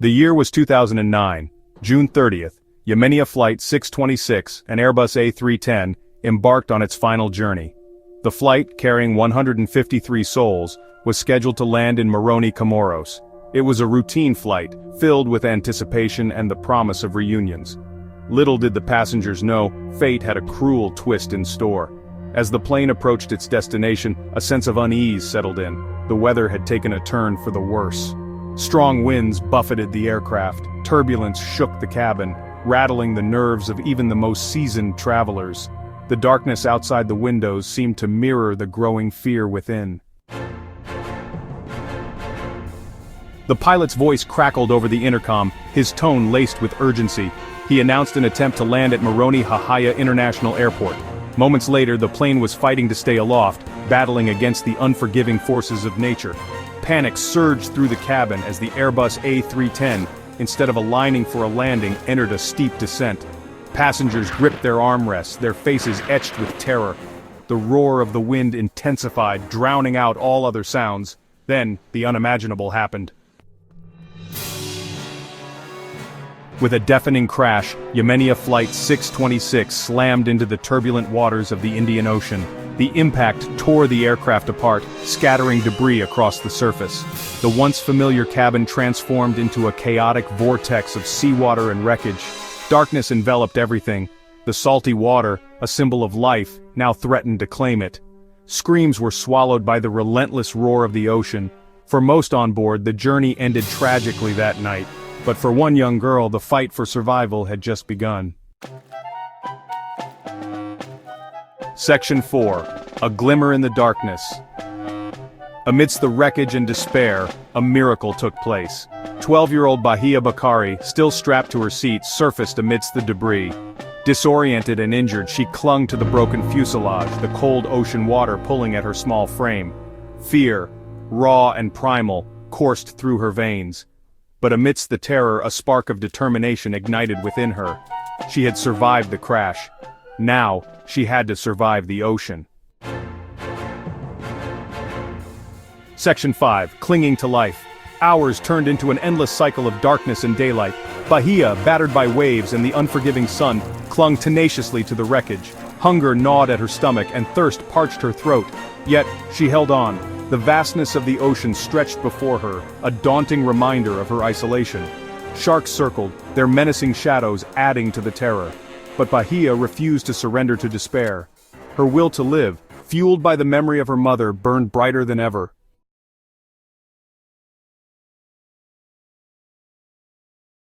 The year was 2009, June 30th, Yemenia Flight 626, an Airbus A310, embarked on its final journey. The flight, carrying 153 souls, was scheduled to land in Moroni, Comoros. It was a routine flight, filled with anticipation and the promise of reunions. Little did the passengers know, fate had a cruel twist in store. As the plane approached its destination, a sense of unease settled in. The weather had taken a turn for the worse. Strong winds buffeted the aircraft, turbulence shook the cabin, rattling the nerves of even the most seasoned travelers. The darkness outside the windows seemed to mirror the growing fear within. The pilot's voice crackled over the intercom, his tone laced with urgency. He announced an attempt to land at Moroni Hahaya International Airport. Moments later, the plane was fighting to stay aloft, battling against the unforgiving forces of nature. Panic surged through the cabin as the Airbus A310, instead of aligning for a landing, entered a steep descent. Passengers gripped their armrests, their faces etched with terror. The roar of the wind intensified, drowning out all other sounds. Then, the unimaginable happened. With a deafening crash, Yemenia Flight 626 slammed into the turbulent waters of the Indian Ocean. The impact tore the aircraft apart, scattering debris across the surface. The once familiar cabin transformed into a chaotic vortex of seawater and wreckage. Darkness enveloped everything. The salty water, a symbol of life, now threatened to claim it. Screams were swallowed by the relentless roar of the ocean. For most on board, the journey ended tragically that night. But for one young girl, the fight for survival had just begun. Section 4. A Glimmer in the Darkness. Amidst the wreckage and despair, a miracle took place. 12-year-old Bahia Bakari, still strapped to her seat, surfaced amidst the debris. Disoriented and injured, she clung to the broken fuselage, the cold ocean water pulling at her small frame. Fear, raw and primal, coursed through her veins. But amidst the terror, a spark of determination ignited within her. She had survived the crash. Now, she had to survive the ocean. Section 5. Clinging to life. Hours turned into an endless cycle of darkness and daylight. Bahia, battered by waves and the unforgiving sun, clung tenaciously to the wreckage. Hunger gnawed at her stomach and thirst parched her throat. Yet, she held on. The vastness of the ocean stretched before her, a daunting reminder of her isolation. Sharks circled, their menacing shadows adding to the terror. But Bahia refused to surrender to despair. Her will to live, fueled by the memory of her mother, burned brighter than ever.